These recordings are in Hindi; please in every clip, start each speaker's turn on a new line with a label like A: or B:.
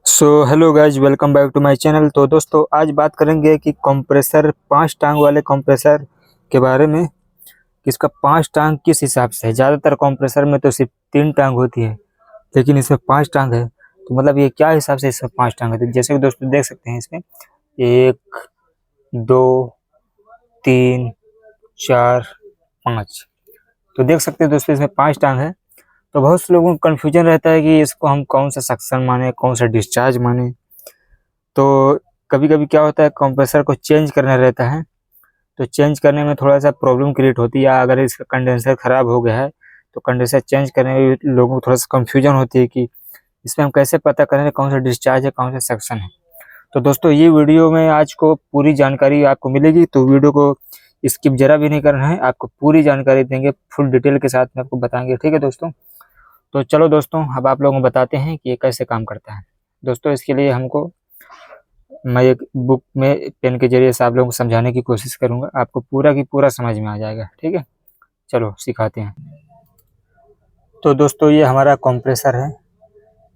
A: So hello guys, welcome back to my channel. तो दोस्तों आज बात करेंगे कि कंप्रेसर 5 टांग वाले कंप्रेसर के बारे में कि इसका 5 टांग किस हिसाब से है। ज़्यादातर कंप्रेसर में तो सिर्फ 3 टांग होती है, लेकिन इसमें 5 टांग है। तो मतलब ये क्या हिसाब से इसमें 5 टांग है। तो जैसे कि दोस्तों देख सकते हैं इसमें 1 2 3 4 5। तो देख सकते हैं दोस्तों इसमें 5 टांग है। तो बहुत से लोगों को कन्फ्यूजन रहता है कि इसको हम कौन सा सक्शन माने, कौन सा डिस्चार्ज माने। तो कभी कभी क्या होता है, कंप्रेसर को चेंज करना रहता है, तो चेंज करने में थोड़ा सा प्रॉब्लम क्रिएट होती है। या अगर इसका कंडेंसर ख़राब हो गया है तो कंडेंसर चेंज करने में भी लोगों को थोड़ा सा कंफ्यूजन होती है कि इसमें हम कैसे पता करें कौन सा डिस्चार्ज है, कौन सा सेक्शन है। तो दोस्तों ये वीडियो में आज को पूरी जानकारी आपको मिलेगी, तो वीडियो को स्किप जरा भी नहीं करना है, आपको पूरी जानकारी देंगे, फुल डिटेल के साथ में आपको बताएंगे। ठीक है दोस्तों, तो चलो दोस्तों अब आप लोगों को बताते हैं कि ये कैसे काम करता है। दोस्तों इसके लिए मैं एक बुक में पेन के जरिए से आप लोगों को समझाने की कोशिश करूंगा, आपको पूरा की पूरा समझ में आ जाएगा। ठीक है, चलो सिखाते हैं। तो दोस्तों ये हमारा कंप्रेसर है।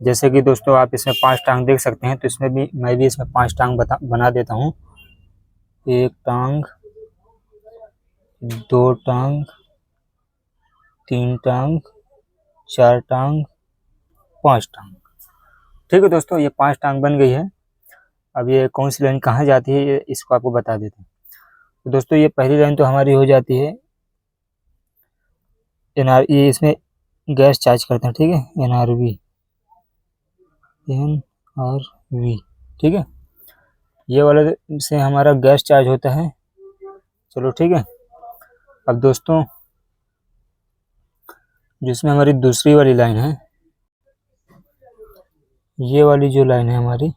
A: जैसे कि दोस्तों आप इसमें 5 टांग देख सकते हैं, तो इसमें भी मैं भी इसमें 5 टांग बना देता हूँ। 1 टांग, 2 टांग, 3 टांग, 4 टांग, 5 टांग। ठीक है दोस्तों, ये 5 टांग बन गई है। अब ये कौन सी लाइन कहाँ जाती है ये इसको आपको बता देते हैं। तो दोस्तों ये पहली लाइन तो हमारी हो जाती है NR, ये इसमें गैस चार्ज करते हैं। ठीक है, NRV, ठीक है, ये वाला से हमारा गैस चार्ज होता है। चलो ठीक है। अब दोस्तों जिसमें हमारी दूसरी वाली लाइन है, ये वाली जो लाइन है हमारी,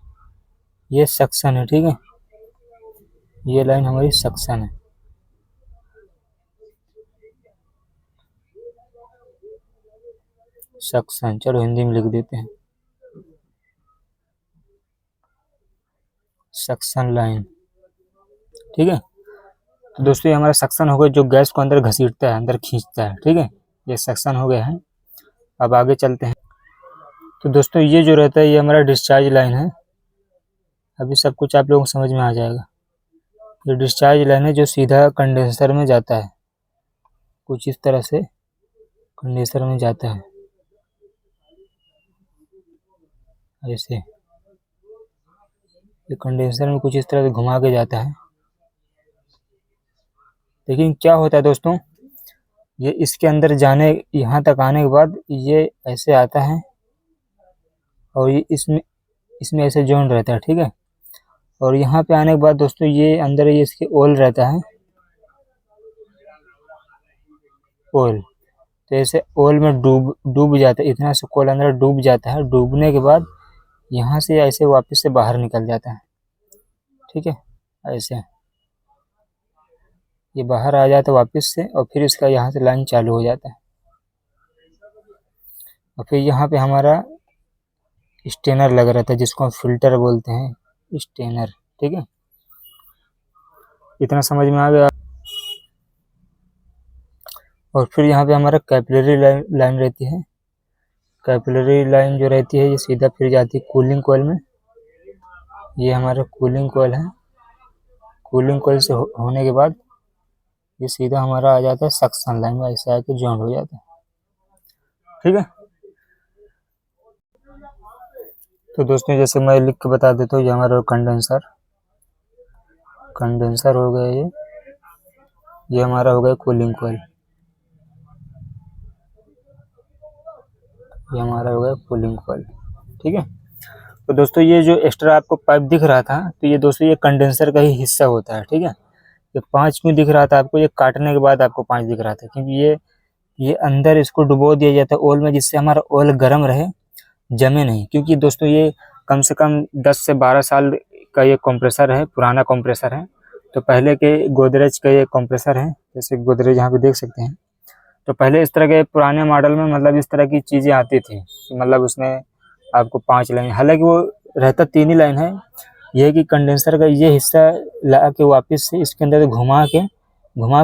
A: ये सक्शन है। ठीक है, ये लाइन हमारी सक्शन है। सक्शन, चलो हिंदी में लिख देते हैं, सक्शन लाइन। ठीक है, तो दोस्तों ये हमारा सक्शन हो गया, जो गैस को अंदर घसीटता है, अंदर खींचता है। ठीक है, ये सक्शन हो गया है। अब आगे चलते हैं। तो दोस्तों ये जो रहता है ये हमारा डिस्चार्ज लाइन है। अभी सब कुछ आप लोगों को समझ में आ जाएगा। ये डिस्चार्ज लाइन है जो सीधा कंडेंसर में जाता है, कुछ इस तरह से कंडेंसर में जाता है ऐसे। ये कंडेंसर में कुछ इस तरह से घुमा के जाता है। लेकिन क्या होता है दोस्तों, ये इसके अंदर जाने, यहाँ तक आने के बाद ये ऐसे आता है और ये इसमें ऐसे जॉइन रहता है। ठीक है, और यहाँ पे आने के बाद दोस्तों ये अंदर ये इसके ओल रहता है, ओल। तो ऐसे ओल में डूब जाता है, इतना से कोल अंदर डूब जाता है। डूबने के बाद यहाँ से ऐसे वापस से बाहर निकल जाता है। ठीक है, ऐसे ये बाहर आ जाता है वापस से, और फिर इसका यहाँ से लाइन चालू हो जाता है। और फिर यहाँ पे हमारा स्टेनर लगा रहता है, जिसको हम फिल्टर बोलते हैं, स्टेनर। ठीक है, इतना समझ में आ गया। और फिर यहाँ पे हमारा कैपिलरी लाइन रहती है। कैपिलरी लाइन जो रहती है ये सीधा फिर जाती है कूलिंग कोयल में। ये हमारा कूलिंग कोयल है। कूलिंग कोयल से होने के बाद ये सीधा हमारा आ जाता है सक्शन लाइन में, ऐसे आके जॉइंट हो जाता है। ठीक है, तो दोस्तों जैसे मैं लिख के बता देता हूँ, ये हमारा कंडेंसर हो गया। ये हमारा हो गया कूलिंग कोयल, ये हमारा हो गया कूलिंग कोयल। ठीक है, तो दोस्तों ये जो एक्स्ट्रा आपको पाइप दिख रहा था, तो ये दोस्तों ये कंडेंसर का ही हिस्सा होता है। ठीक है, ये 5 क्यों दिख रहा था आपको, ये काटने के बाद आपको 5 दिख रहा था, क्योंकि ये अंदर इसको डुबो दिया जाता है ओल में, जिससे हमारा ओल गर्म रहे, जमे नहीं। क्योंकि दोस्तों ये कम से कम 10 से 12 साल का ये कंप्रेसर है, पुराना कंप्रेसर है। तो पहले के गोदरेज का ये कंप्रेसर है, जैसे गोदरेज यहाँ पे देख सकते हैं। तो पहले इस तरह के पुराने मॉडल में मतलब इस तरह की चीज़ें आती थी, मतलब उसमें आपको 5 लाइन, हालांकि वो रहता 3 ही लाइन है। यह है कि कंडेंसर का ये हिस्सा ला के वापस से इसके अंदर घुमा के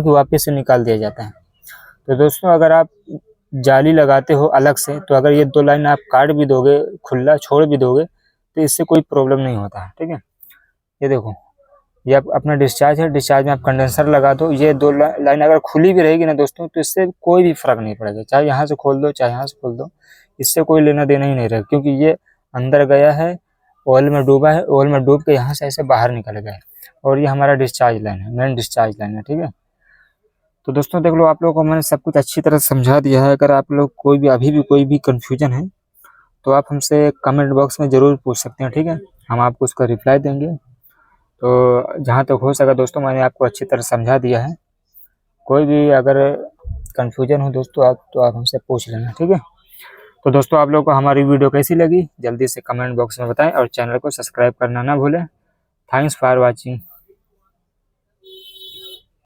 A: वापस से निकाल दिया जाता है। तो दोस्तों अगर आप जाली लगाते हो अलग से, तो अगर ये 2 लाइन आप काट भी दोगे, खुला छोड़ भी दोगे, तो इससे कोई प्रॉब्लम नहीं होता है। ठीक है, ये देखो, ये अपना डिस्चार्ज है, डिस्चार्ज में आप कंडेंसर लगा दो, ये दो लाइन अगर खुली भी रहेगी ना दोस्तों, तो इससे कोई भी फर्क नहीं पड़ेगा, चाहे यहाँ से खोल दो चाहे यहाँ से खोल दो, इससे कोई लेना देना ही नहीं रहेगा, क्योंकि ये अंदर गया है, ऑयल में डूबा है, ऑयल में डूब के यहाँ से ऐसे बाहर निकल गया है, और ये हमारा डिस्चार्ज लाइन है, मेन डिस्चार्ज लाइन है। ठीक है, तो दोस्तों देख लो, आप लोगों को मैंने सब कुछ अच्छी तरह समझा दिया है। अगर आप लोग कोई भी अभी भी कोई भी कन्फ्यूजन है तो आप हमसे कमेंट बॉक्स में ज़रूर पूछ सकते हैं। ठीक है, हम आपको उसका रिप्लाई देंगे। तो जहाँ तक हो सका दोस्तों, मैंने आपको अच्छी तरह समझा दिया है। कोई भी अगर कन्फ्यूजन हो दोस्तों तो आप हमसे पूछ लेना। ठीक है, तो दोस्तों आप लोगों को हमारी वीडियो कैसी लगी जल्दी से कमेंट बॉक्स में बताएं, और चैनल को सब्सक्राइब करना ना भूलें। Thanks for watching.